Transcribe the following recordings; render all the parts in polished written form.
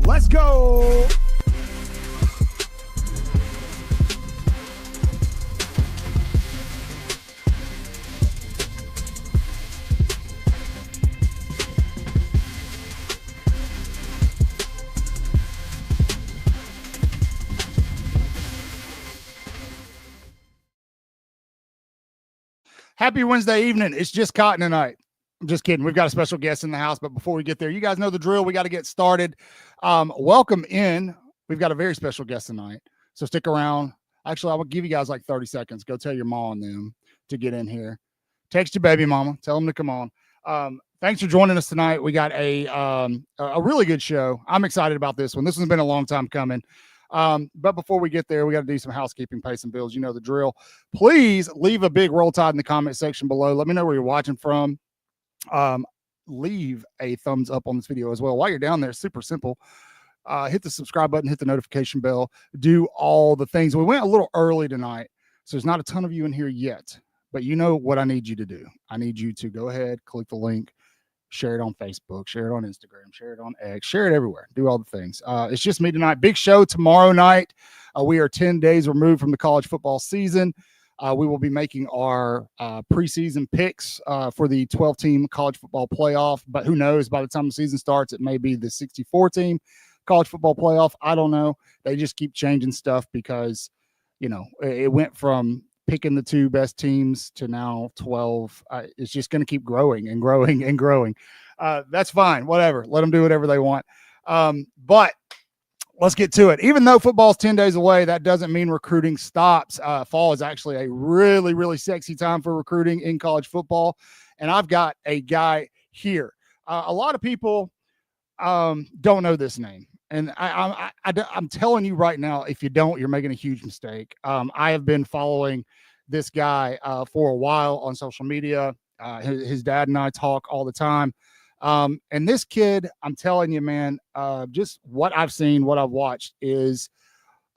Let's go. Happy Wednesday evening. It's just Cotton tonight. I'm just kidding. We've got a special guest in the house, but before we get there, you guys know the drill. We got to get started. Welcome in. We've got a very special guest tonight, so stick around. Actually, I will give you guys like 30 seconds. Go tell your mom and them to get in here. Text your baby mama. Tell them to come on. Thanks for joining us tonight. We got a really good show. I'm excited about this one. This one's been a long time coming. But before we get there, we got to do some housekeeping, pay some bills. You know the drill. Please leave a big Roll Tide in the comment section below. Let me know where you're watching from. Leave a thumbs up on this video as well. While you're down there, super simple. Hit the subscribe button, hit the notification bell, do all the things. We went a little early tonight, so there's not a ton of you in here yet, but you know what I need you to do. I need you to go ahead, click the link, share it on Facebook, share it on Instagram, share it on X, share it everywhere. Do all the things. It's just me tonight. Big show tomorrow night. We are 10 days removed from the college football season. We will be making our preseason picks for the 12-team college football playoff. But who knows? By the time the season starts, it may be the 64-team college football playoff. I don't know. They just keep changing stuff because, you know, it went from picking the 2 best teams to now 12. It's just going to keep growing and growing and growing. That's fine. Whatever. Let them do whatever they want. But let's get to it. Even though football's 10 days away, that doesn't mean recruiting stops. Fall is actually a really, really sexy time for recruiting in college football. And I've got a guy here. A lot of people don't know this name. And I'm telling you right now, if you don't, you're making a huge mistake. I have been following this guy for a while on social media. His dad and I talk all the time. And this kid, I'm telling you, man, just what I've seen, what I've watched is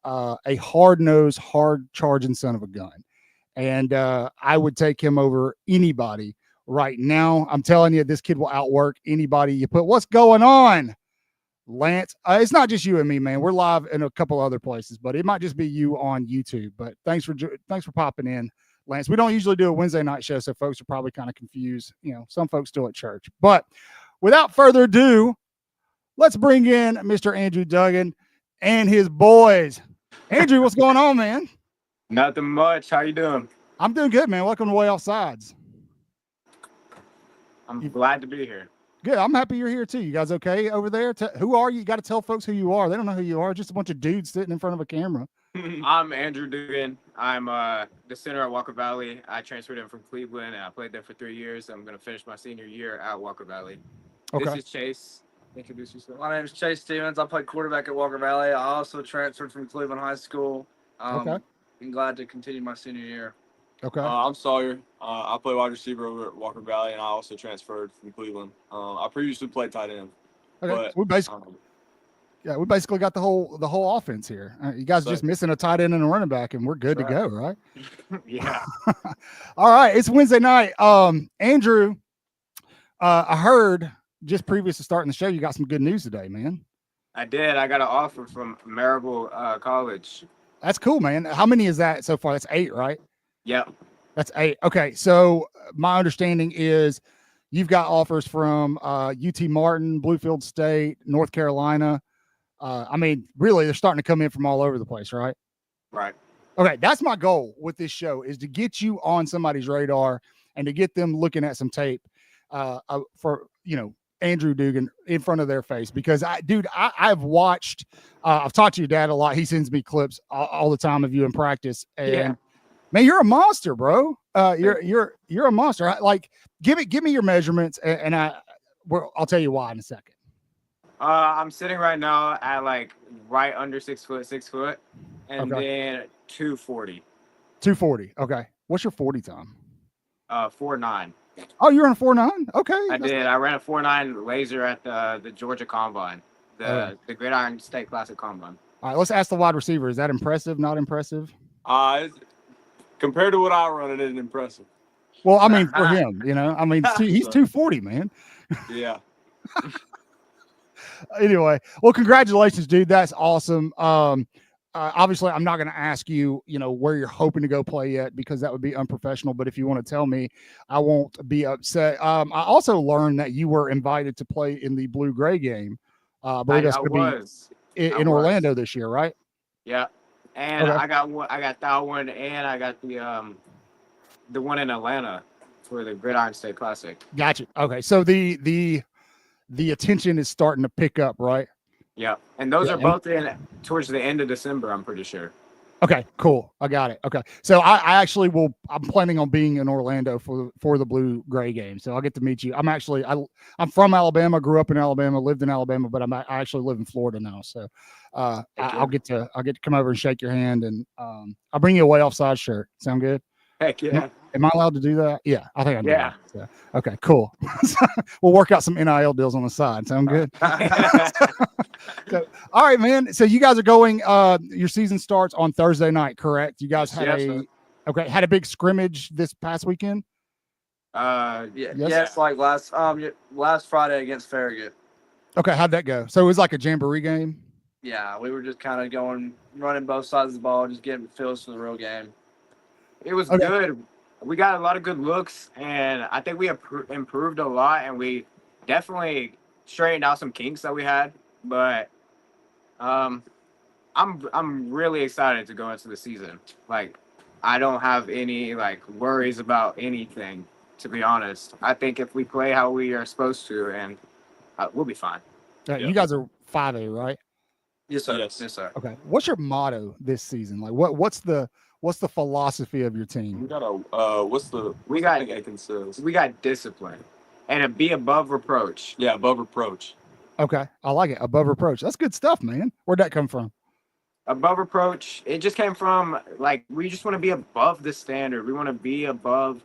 a hard-nosed, hard-charging son of a gun. And I would take him over anybody right now. I'm telling you, this kid will outwork anybody you put. What's going on, Lance? It's not just you and me, man. We're live in a couple other places, but it might just be you on YouTube. But thanks for popping in, Lance. We don't usually do a Wednesday night show, so folks are probably kind of confused. You know, some folks still at church. But without further ado, let's bring in Mr. Andrew Duggan and his boys. Andrew, what's going on, man? Nothing much. How you doing? I'm doing good, man. Welcome to Waaaay Offsides. I'm glad to be here. Good. I'm happy you're here too. You guys okay over there? Who are you? You got to tell folks who you are. They don't know who you are. Just a bunch of dudes sitting in front of a camera. I'm Andrew Duggan. I'm the center at Walker Valley. I transferred in from Cleveland, and I played there for 3 years. I'm going to finish my senior year at Walker Valley. Okay. This is Chase. Introduce yourself. My name is Chase Stevens. I played quarterback at Walker Valley. I also transferred from Cleveland High School. Okay. I'm glad to continue my senior year. Okay. I'm Sawyer. I play wide receiver over at Walker Valley, and I also transferred from Cleveland. I previously played tight end. Okay. But, we basically got the whole offense here. You guys are just missing a tight end and a running back, and we're good to go, right? Yeah. All right. It's Wednesday night. Andrew, I heard just previous to starting the show, you got some good news today, man. I did. I got an offer from Marable College. That's cool, man. How many is that so far? That's 8, right? Yep. That's 8. Okay. So my understanding is you've got offers from UT Martin, Bluefield State, North Carolina. I mean, really, they're starting to come in from all over the place, right? Right. Okay. That's my goal with this show, is to get you on somebody's radar and to get them looking at some tape for, you know, Andrew Duggan in front of their face, because I've watched, I've talked to your dad a lot. He sends me clips all the time of you in practice, and man, you're a monster, bro. You're a monster. Like, give me your measurements, and I'll tell you why in a second. I'm sitting right now at like right under 6 foot, and then 240. 240. Okay. What's your 40 time? 4.9. Oh, you're in a 4.9? Okay. I that's- did. I ran a 4.9 laser at the Georgia Combine, the Gridiron State Classic Combine. All right, let's ask the wide receiver. Is that impressive? Not impressive? Compared to what I run, it isn't impressive. Well, I mean, for him, I mean, he's 240, man. Yeah. Anyway, well, congratulations, dude. That's awesome. Obviously, I'm not going to ask you, where you're hoping to go play yet because that would be unprofessional. But if you want to tell me, I won't be upset. I also learned that you were invited to play in the Blue Gray game. I believe that's going to be in Orlando this year, right? Yeah, and Okay. I got that one, and I got the one in Atlanta for the Gridiron State Classic. Gotcha. Okay, so the attention is starting to pick up, right? Yeah, and those are both in towards the end of December, I'm pretty sure. Okay, cool. I got it. Okay, so I actually I'm planning on being in Orlando for the Blue Gray game, so I'll get to meet you. I'm from Alabama, grew up in Alabama, lived in Alabama, but I actually live in Florida now. So I'll get to come over and shake your hand, and I'll bring you a Waaaay Offsides shirt. Sound good? Heck yeah. Am I allowed to do that? Yeah, I think I do. Yeah. So, okay, cool. We'll work out some NIL deals on the side. Sound good? So, all right, man. So you guys are going. Your season starts on Thursday night, correct? You guys had had a big scrimmage this past weekend. Yes, like last Friday against Farragut. Okay, how'd that go? So it was like a jamboree game. Yeah, we were just kind of running both sides of the ball, just getting feels for the real game. It was good. We got a lot of good looks, and I think we improved a lot, and we definitely straightened out some kinks that we had. But I'm really excited to go into the season. Like, I don't have any worries about anything, to be honest. I think if we play how we are supposed to, and we'll be fine. Right, you guys are 5A, right? Yes, sir. Yes. Yes, sir. Okay. What's your motto this season? Like, what's the philosophy of your team? We got we got discipline and be above reproach. Yeah, above reproach. Okay, I like it. Above reproach. That's good stuff, man. Where'd that come from? Above reproach. It just came from we just want to be above the standard. We want to be above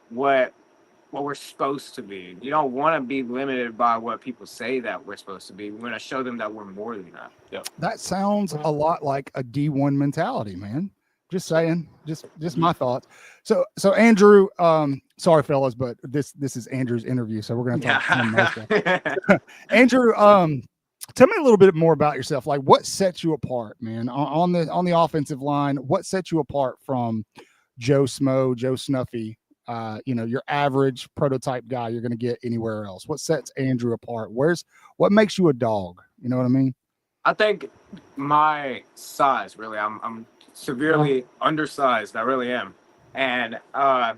what we're supposed to be. You don't want to be limited by what people say that we're supposed to be. We want to show them that we're more than that. Yeah. That sounds a lot like a D1 mentality, man. Just saying, just my thoughts. So Andrew, sorry fellas, but this is Andrew's interview, so we're gonna talk to him mostly. Andrew, tell me a little bit more about yourself. Like, what sets you apart, man, on the offensive line? What sets you apart from Joe Smo, Joe Snuffy? Your average prototype guy you're gonna get anywhere else. What sets Andrew apart? What makes you a dog? You know what I mean? I think my size, really. I'm severely undersized. I really am. And I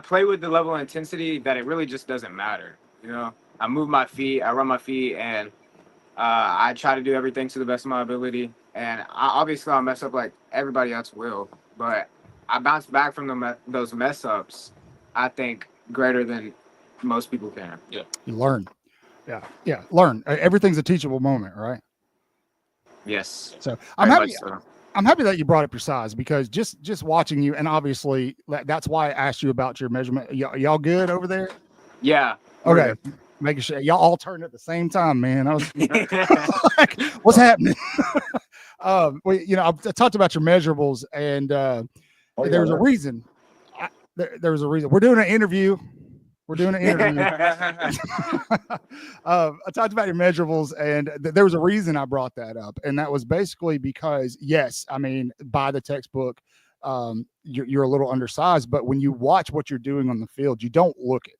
play with the level of intensity that it really just doesn't matter. I move my feet, I run my feet, and I try to do everything to the best of my ability. And obviously I'll mess up like everybody else will, but I bounce back from those mess ups, I think, greater than most people can. Yeah. You learn. Yeah. Learn. Everything's a teachable moment, right? Yes. So I'm happy that you brought up your size, because just watching you, and obviously that's why I asked you about your measurement. Y'all good over there? Yeah. Okay. Making sure y'all all turned at the same time, man. I was like, what's happening? I talked about your measurables, and there was a reason. There was a reason. We're doing an interview. I talked about your measurables, and there was a reason I brought that up. And that was basically because, yes, I mean, by the textbook, you're a little undersized, but when you watch what you're doing on the field, you don't look it.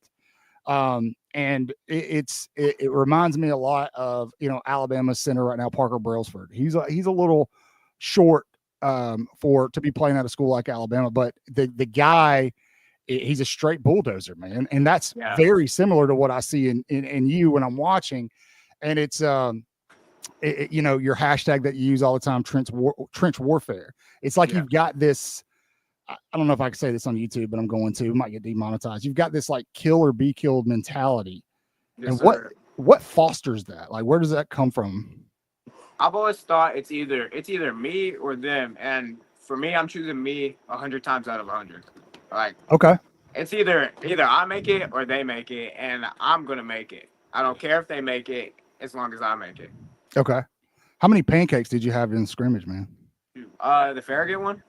And it reminds me a lot of, Alabama's center right now, Parker Brailsford. He's a little short to be playing at a school like Alabama, but the guy, he's a straight bulldozer, man. And that's very similar to what I see in you when I'm watching. And it's, your hashtag that you use all the time, trench warfare. It's like you've got this, I don't know if I can say this on YouTube, but I'm going to, might get demonetized. You've got this like kill or be killed mentality. Yes, and what fosters that? Like, where does that come from? I've always thought it's either me or them. And for me, I'm choosing me 100 times out of 100. Like, okay. It's either I make it or they make it, and I'm gonna make it. I don't care if they make it as long as I make it. Okay. How many pancakes did you have in scrimmage, man? The Farragut one?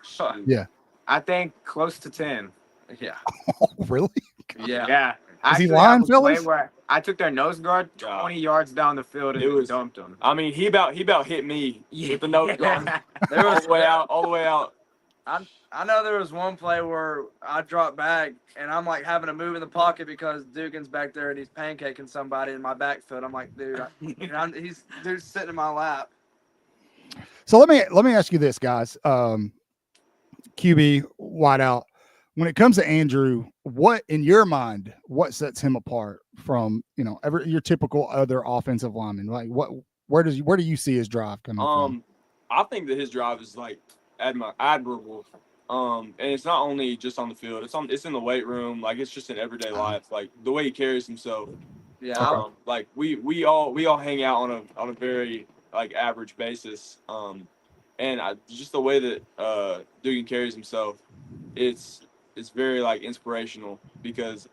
Yeah. I think close to 10. Yeah. Oh, really? Yeah. Yeah. Is he Actually, lying, I was playing fellas? where I took their nose guard 20 yards down the field and It was- dumped them. I mean, he about hit me with the nose guard There all was the way out. I know there was one play where I dropped back and I'm like having to move in the pocket because Duggan's back there and he's pancaking somebody in my backfield. I'm like, dude, he's sitting in my lap. So let me ask you this, guys. QB wideout. When it comes to Andrew, what in your mind, what sets him apart from your typical other offensive lineman? Like where do you see his drive coming from? I think that his drive is like admirable. And it's not only just on the field; it's in the weight room. Like it's just in everyday life. Like the way he carries himself. Yeah. Like we all hang out on a very like average basis. And just the way that Duggan carries himself, it's very like inspirational because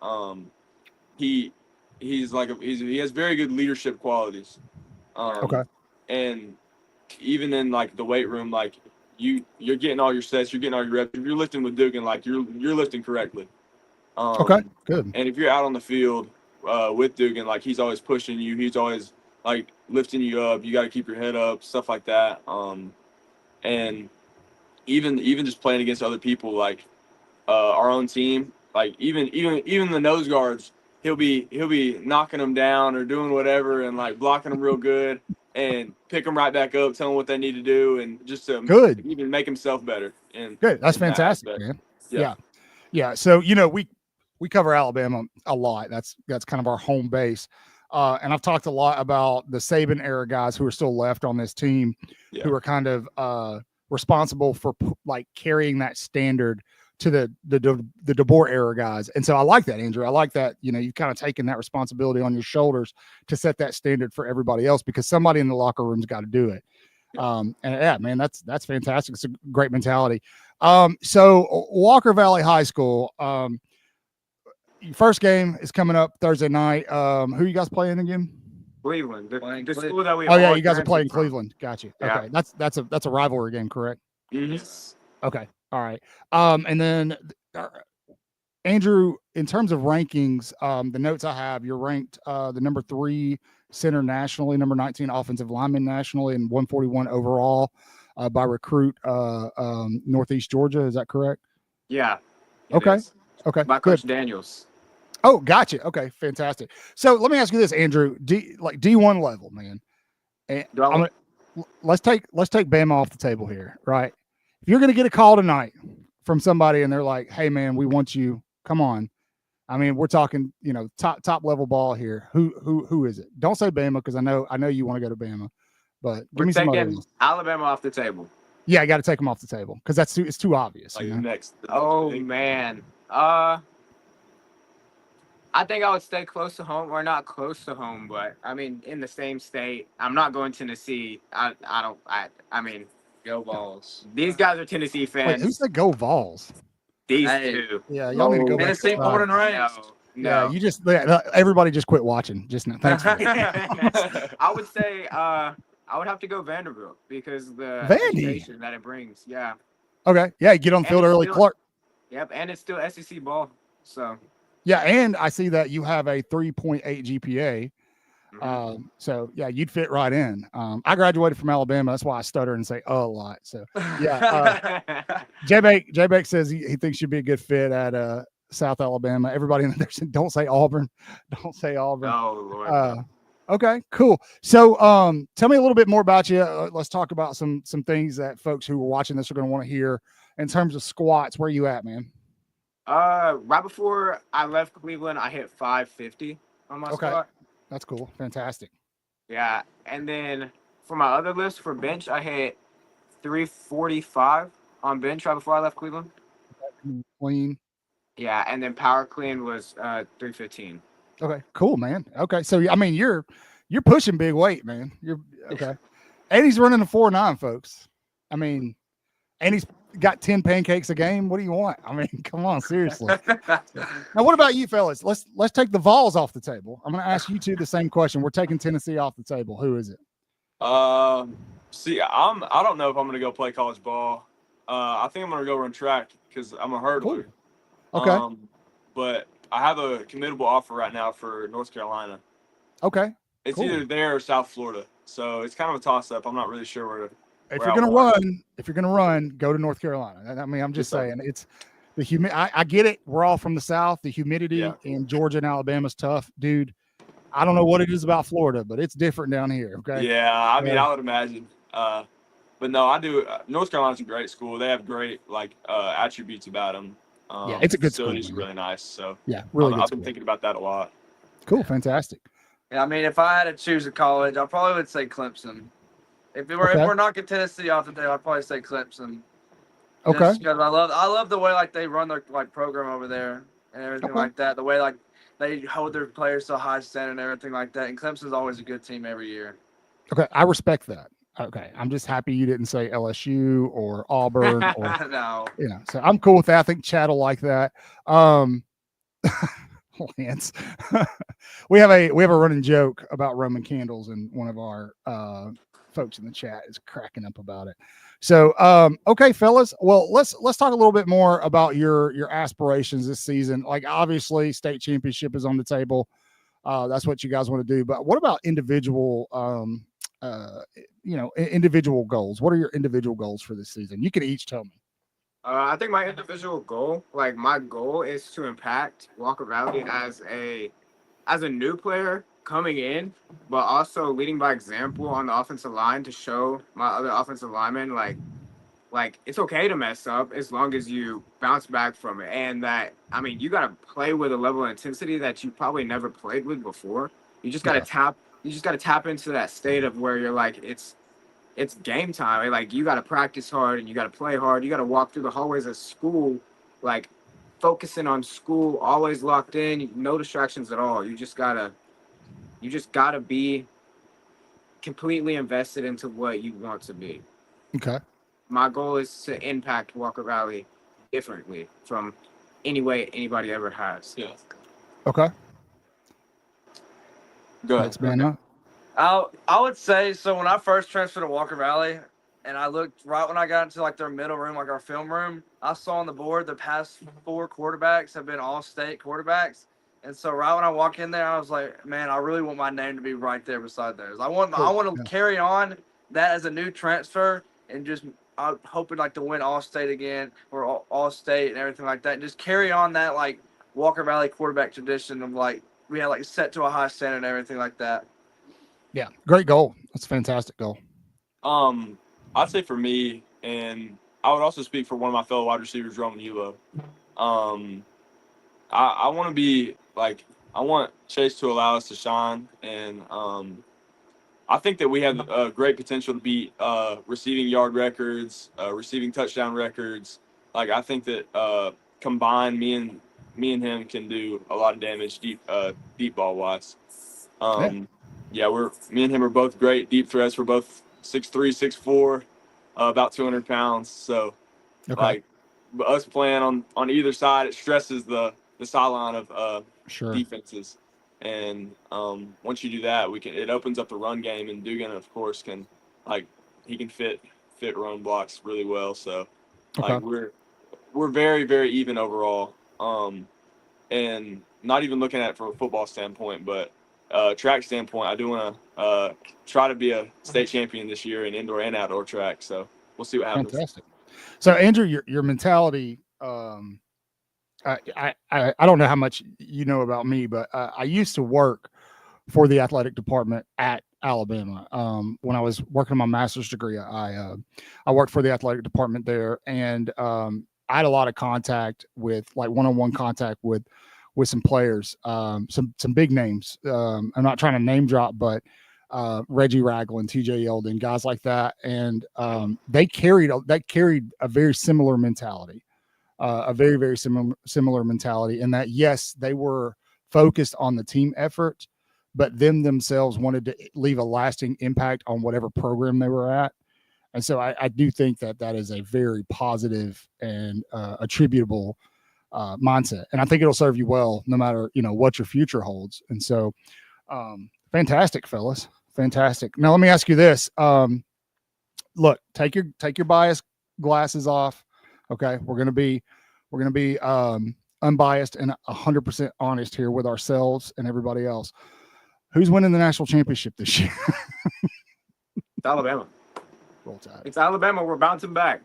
he has very good leadership qualities. Okay. And even in like the weight room, like you're getting all your sets, you're getting all your reps. If you're lifting with Duggan, like you're lifting correctly. Okay, good. And if you're out on the field with Duggan, like he's always pushing you, he's always like lifting you up. You got to keep your head up, stuff like that. And even just playing against other people, like our own team, like even the nose guards, he'll be knocking them down or doing whatever and like blocking them real good and pick them right back up, tell them what they need to do, and just to Good. even make himself better. And Good. That's in that fantastic, aspect. man. Yeah. So we cover Alabama a lot. That's kind of our home base. And I've talked a lot about the Saban era guys who are still left on this team, who are kind of responsible for like carrying that standard to the DeBoer era guys. And so I like that, Andrew. I like that, you've kind of taken that responsibility on your shoulders to set that standard for everybody else because somebody in the locker room's got to do it. And yeah, man, that's fantastic. It's a great mentality. So Walker Valley High School, first game is coming up Thursday night. Who you guys playing again? Cleveland. The school that we Oh yeah, all you guys are transferred playing from. Cleveland. Gotcha. Yeah. Okay, that's a rivalry game, correct? Yes. Okay. All right. And then Andrew, in terms of rankings, the notes I have, you're ranked the number 3 center nationally, number 19 offensive lineman nationally, and 141 overall by Recruit Northeast Georgia. Is that correct? Yeah. it Okay. is. Okay. By Good. Coach Daniels. Oh, gotcha. Okay, fantastic. So let me ask you this, Andrew. D1 level, man. And let's take Bama off the table here, right? If you're going to get a call tonight from somebody and they're like, "Hey, man, we want you. Come on." I mean, we're talking, top level ball here. Who is it? Don't say Bama because I know you want to go to Bama, but give We're me some taking others. Alabama off the table. Yeah, I got to take them off the table because it's too obvious. Like you the know? next Oh thing. man. I think I would stay close to home, or not close to home, but I mean in the same state. I'm not going to Tennessee. I mean, Go Balls. these guys are Tennessee Wait, fans. who said go Vols? These Hey. two. Yeah, y'all need to go back. Tennessee born and raised. No. Yeah, everybody just quit watching just now. Thanks. For that. I would say I would have to go Vanderbilt because the Vandy? education that it brings. Yeah. Okay. Yeah, get on the And field it's early, still- Clark. Yep. And it's still SEC ball. So. Yeah, and I see that you have a 3.8 GPA. mhm. So yeah, you'd fit right in. I graduated from Alabama. That's why I stutter and say a lot. So yeah, J-Bake says he thinks you'd be a good fit at South Alabama. Everybody in there said, don't say Auburn. Don't say Auburn. Oh Lord. Okay, cool. So tell me a little bit more about you. Let's talk about some things that folks who are watching this are going to want to hear in terms of squats. Where you at, man? Right before I left Cleveland, I hit 550 on my Okay. squat. That's cool. Fantastic. Yeah, and then for my other list for bench, I hit 345 on bench right before I left Cleveland. Clean. Yeah, and then power clean was 315. Okay, cool, man. Okay, so I mean, you're pushing big weight, man. You're okay, and he's running a 4.9, folks. I mean, and got 10 pancakes a game. What do you want? I mean, come on, seriously. Now, what about you, fellas? Let's take the Vols off the table. I'm going to ask you two the same question. We're taking Tennessee off the table. Who is it? See, I don't know if I'm going to go play college ball. I think I'm going to go run track because I'm a hurdler. Cool. Okay. But I have a committable offer right now for North Carolina. Okay. It's cool. either there or South Florida. So it's kind of a toss-up. I'm not really sure where to. If you're gonna run, go to North Carolina. I mean, I'm just saying it's the humidity. I get it. We're all from the South. The humidity in Georgia and Alabama is tough, dude. I don't know what it is about Florida, but it's different down here. Okay. Yeah, I mean, I would imagine. But no, I do. North Carolina's a great school. They have great attributes about them. Yeah, it's a good school. Facilities are really nice. So yeah, really. I've been thinking about that a lot. Cool, fantastic. Yeah, I mean, if I had to choose a college, I probably would say Clemson. If we're knocking Tennessee off the table, I'd probably say Clemson. Okay. Because I love the way like they run their program over there and everything like that. The way like they hold their players to a high standard and everything like that. And Clemson's always a good team every year. Okay, I respect that. Okay, I'm just happy you didn't say LSU or Auburn or no. So I'm cool with that. I think Chad will like that. Lance, we have a running joke about Roman candles, and one of our folks in the chat is cracking up about it. So, okay, fellas. Well, let's talk a little bit more about your aspirations this season. Like, obviously, state championship is on the table. That's what you guys want to do. But what about individual, individual goals? What are your individual goals for this season? You can each tell me. I think my individual goal, my goal is to impact Walker Valley as a new player coming in, but also leading by example on the offensive line to show my other offensive linemen like it's okay to mess up as long as you bounce back from it. And that, I mean, you got to play with a level of intensity that you probably never played with before. You just got to tap into that state of where you're like, it's game time. Like, you got to practice hard and you got to play hard. You got to walk through the hallways of school, like focusing on school, always locked in, no distractions at all. You just gotta be completely invested into what you want to be. Okay. My goal is to impact Walker Valley differently from any way anybody ever has. Yeah. Okay. Go ahead. I would say, so when I first transferred to Walker Valley, and I looked right when I got into like their middle room, like our film room, I saw on the board the past 4 quarterbacks have been all-state quarterbacks. And so right when I walk in there, I was like, man, I really want my name to be right there beside theirs. I want to carry on that as a new transfer, and just I'm hoping like to win all-state again, or all-state and everything like that, and just carry on that like Walker Valley quarterback tradition of like we had like set to a high standard and everything like that. Yeah, great goal. That's a fantastic goal. I'd say for me, and I would also speak for one of my fellow wide receivers, Roman Yulo. I want to be like, I want Chase to allow us to shine, and I think that we have great potential to beat receiving yard records, receiving touchdown records. Like, I think that combined, me and him can do a lot of damage deep ball wise. Yeah, me and him are both great deep threats. We're both 6'3", 6'4", about 200 pounds. So, like, us playing on either side, it stresses the sideline of defenses. And once you do that, it opens up the run game. And Duggan, of course, can fit run blocks really well. So, like, we're very, very even overall. And not even looking at it from a football standpoint, but track standpoint, I do want to try to be a state champion this year in indoor and outdoor track. So we'll see what happens. Fantastic. So Andrew, your mentality, I don't know how much you know about me, but I used to work for the athletic department at Alabama. When I was working on my master's degree, I worked for the athletic department there, and I had a lot of contact with, like, one-on-one contact with some players, some big names. I'm not trying to name drop, but Reggie Ragland, TJ Yeldon, guys like that. And they carried a very similar mentality, a very, very similar mentality, in that, yes, they were focused on the team effort, but them themselves wanted to leave a lasting impact on whatever program they were at. And so I do think that is a very positive and attributable mindset. And I think it'll serve you well no matter, what your future holds. And so fantastic, fellas. Fantastic. Now, let me ask you this. Look, take your bias glasses off. Okay. We're going to be unbiased and 100% honest here with ourselves and everybody else. Who's winning the national championship this year? It's Alabama. Roll Tide. It's Alabama. We're bouncing back.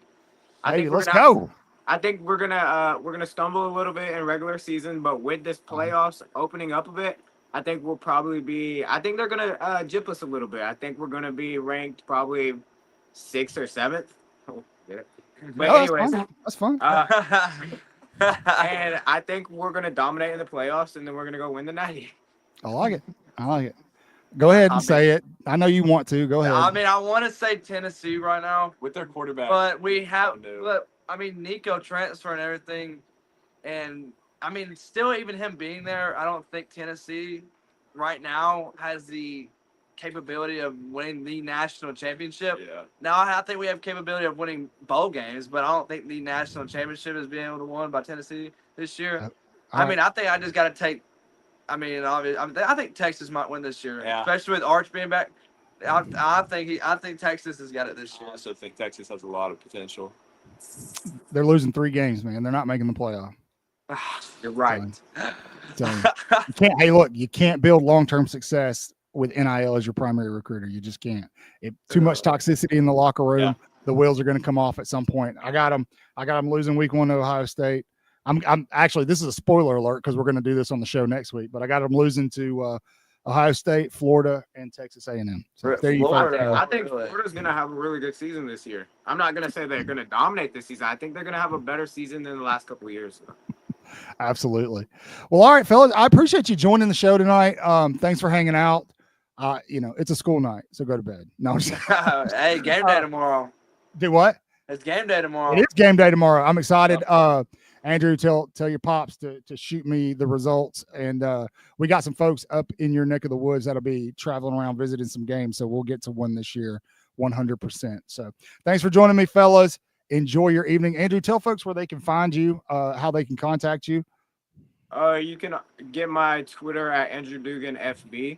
Let's go. I think we're gonna stumble a little bit in regular season, but with this playoffs opening up a bit, I think we'll probably be. I think they're gonna jip us a little bit. I think we're gonna be ranked probably 6th or 7th. Oh, yeah. But anyways, that's fun. And I think we're gonna dominate in the playoffs, and then we're gonna go win the 90. I like it. Go ahead and say it. I know you want to. Go ahead. I mean, I want to say Tennessee right now with their quarterback, but we have. But I mean, Nico transfer and everything, and I mean, still even him being there, I don't think Tennessee right now has the capability of winning the national championship. Yeah. Now I think we have capability of winning bowl games, but I don't think the national championship is being able to win by Tennessee this year. I mean, I think I just got to take. I mean, obviously, I think Texas might win this year, especially with Arch being back. I think Texas has got it this year. I also think Texas has a lot of potential. They're losing 3 games, man. They're not making the playoff. You're right. You can't build long-term success with NIL as your primary recruiter. You just can't. Too much toxicity in the locker room. Yeah. The wheels are going to come off at some point. I got them losing week 1 to Ohio State. I'm actually, this is a spoiler alert because we're going to do this on the show next week, but I got them losing to Ohio State, Florida, and Texas A&M. So there you go. I think Florida's going to have a really good season this year. I'm not going to say they're going to dominate this season. I think they're going to have a better season than the last couple of years. Absolutely. Well, all right, fellas, I appreciate you joining the show tonight. Thanks for hanging out. It's a school night, so go to bed. No, hey, game day tomorrow. Do what? It's game day tomorrow. It is game day tomorrow. I'm excited. Andrew, tell your pops to shoot me the results. And we got some folks up in your neck of the woods that'll be traveling around visiting some games. So we'll get to one this year 100%. So thanks for joining me, fellas. Enjoy your evening. Andrew, tell folks where they can find you, how they can contact you. You can get my Twitter at Andrew Duggan FB.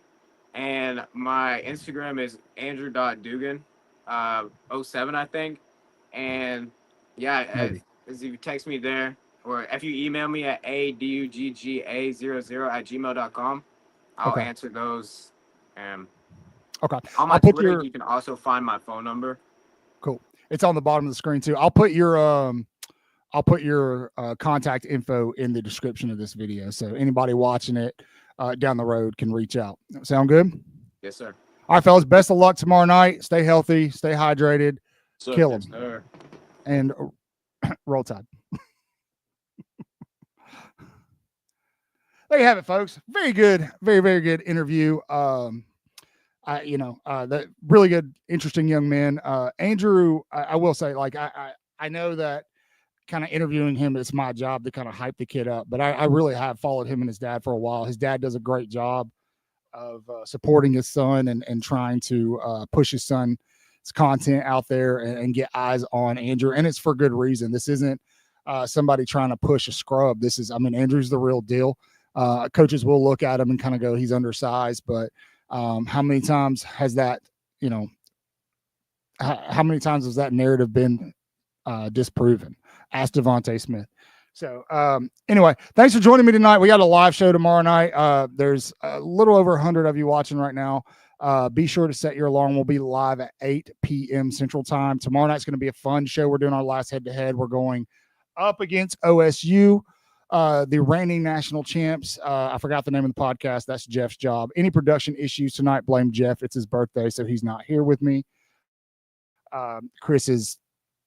And my Instagram is andrew.duggan 07, I think. And as you text me there, or if you email me at adugga00@gmail.com, I'll answer those. Okay. On my Twitter, you can also find my phone number. Cool. It's on the bottom of the screen too. I'll put your contact info in the description of this video, so anybody watching it down the road can reach out. Sound good? Yes, sir. All right, fellas. Best of luck tomorrow night. Stay healthy. Stay hydrated. Kill them. Yes, and roll Tide. There you have it, folks. Very good, very, very good interview. That really good, interesting young man. Andrew, I will say, like, I know that kind of interviewing him, it's my job to kind of hype the kid up, but I really have followed him and his dad for a while. His dad does a great job of supporting his son and trying to push his son's content out there and get eyes on Andrew. And it's for good reason. This isn't somebody trying to push a scrub. Andrew's the real deal. Coaches will look at him and kind of go, he's undersized, but how many times has that, how many times has that narrative been disproven? Ask Devontae Smith. So anyway, thanks for joining me tonight. We got a live show tomorrow night. There's a little over 100 of you watching right now. Be sure to set your alarm. We'll be live at 8 p.m. Central Time. Tomorrow night's going to be a fun show. We're doing our last head-to-head. We're going up against OSU, the reigning national champs. I forgot the name of the podcast. That's Jeff's job. Any production issues tonight, blame Jeff. It's his birthday, so he's not here with me. Chris is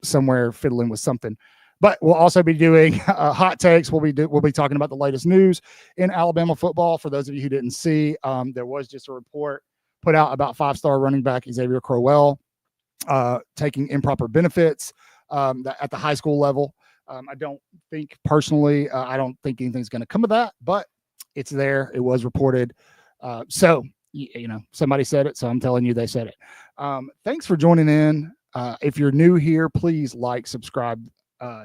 somewhere fiddling with something. But we'll also be doing hot takes. We'll be talking about the latest news in Alabama football. For those of you who didn't see, there was just a report put out about 5-star running back Xavier Crowell taking improper benefits at the high school level. I don't think personally, I don't think anything's going to come of that, but it's there. It was reported. So somebody said it, so I'm telling you they said it. Thanks for joining in. If you're new here, please like, subscribe,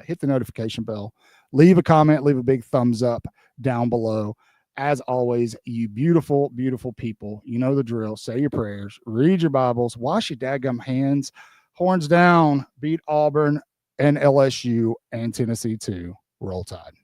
hit the notification bell, leave a comment, leave a big thumbs up down below. As always, you beautiful, beautiful people, you know the drill. Say your prayers, read your Bibles, wash your dadgum hands, horns down, beat Auburn and LSU and Tennessee too. Roll Tide.